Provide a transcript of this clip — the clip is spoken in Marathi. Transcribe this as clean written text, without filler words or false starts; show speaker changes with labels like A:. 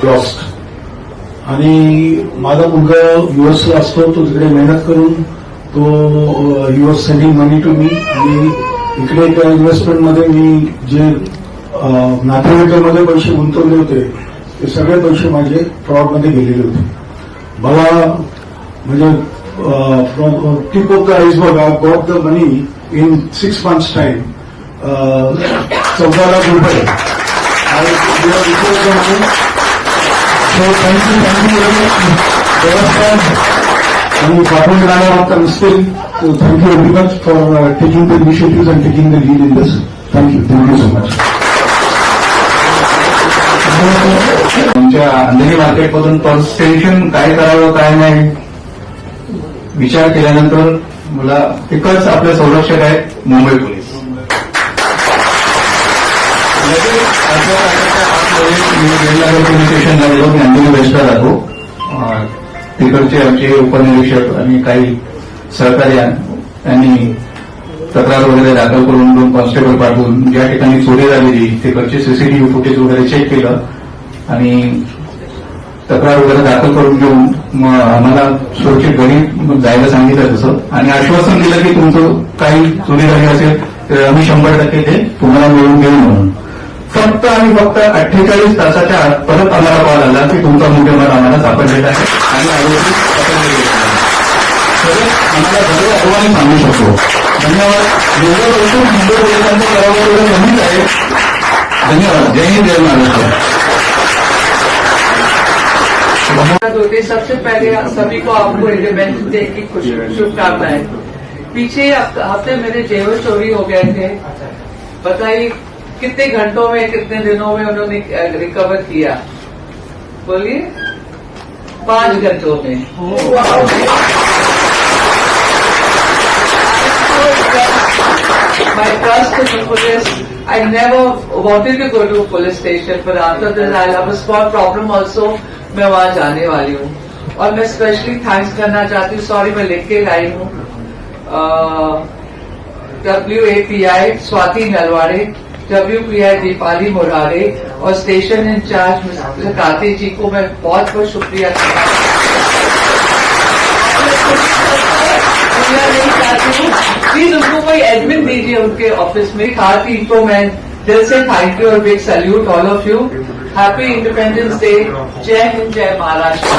A: लॉस्ट. आणि माझा मुलगा युएसला असतो, तो तिकडे मेहनत करून तो US sending money to me. आणि इकडे त्या इन्व्हेस्टमेंटमध्ये मी जे नातेवाईकांमध्ये पैसे गुंतवले होते ते सगळे पैसे माझे फ्रॉडमध्ये गेलेले होते. मला म्हणजे from tip of the iceberg I got the money in 6 months time. 14 lakh रुपये. So thank you very much. And Pawan Rana Matan still, thank you very much for taking the initiatives and taking the lead in this. Thank you so much.
B: तुमच्या अंधेरी मार्केटमधून पर्स टेन्शन काय करावं काय नाही विचार केल्यानंतर मला एकच आपले संरक्षक आहेत मुंबई पोलीस. पोलीस स्टेशनला गेलो, मी अंधेरी वेस्टला राहतो. तिकडचे आमचे उपनिरीक्षक आणि काही सहकारी यांनी तक्रार वगैरे दाखल करून 2 कॉन्स्टेबल पाठवून ज्या ठिकाणी चोरी झालेली तिकडचे सीसीटीव्ही फुटेज वगैरे चेक केलं आणि तक्रार वगैरे दाखल करून घेऊन आम्हाला सुरक्षित घरी जायला सांगितलं तसं आणि आश्वासन दिलं की तुमचं काही चोरी झाली असेल तर आम्ही 100% ते तुम्हाला मिळवून घेऊ म्हणून. फक्त 48 तासाच्या आत परत आम्हाला कॉल आला की तुमचा मुख्यमंत्री आम्हाला सापडलेला आहे आणि आरोपी पकडले गेले आहे. आम्हाला बरोबर अहवाल सांगू शकतो. धन्यवाद. एवढं लवकर मुंबई पोलिसांचं करावं एवढं कमीच आहे. धन्यवाद. जय हिंद, जय महाराष्ट्र.
C: सबसे पहले सभी को आपको इंडिपेंडेंस डे की शुभकामनाएं. पीछे हफ्ते मेरे जेवर चोरी हो गए थे. बताइए कितने घंटों में कितने दिनों में उन्होंने रिकवर किया? बोलिए 5 घंटों में. My trust in the police. I never wanted to go to a police station, but after this I'll have a small problem also. मैं वहां जाने वाली हूँ और मैं स्पेशली थैंक्स करना चाहती हूँ. सॉरी मैं लिख के लाई हूँ. WAPI स्वाति नलवाड़े, WPI दीपाली मुरारे और स्टेशन इंचार्ज मिस्टर कार्तिक जी को मैं बहुत बहुत शुक्रिया नहीं चाहती हूँ. प्लीज उनको कोई एडमिन दीजिए उनके ऑफिस में. कार्तिक को मैं दिल से थैंक यू और big salute all of you. Happy independence day. जय हिंद, जय महाराष्ट्र.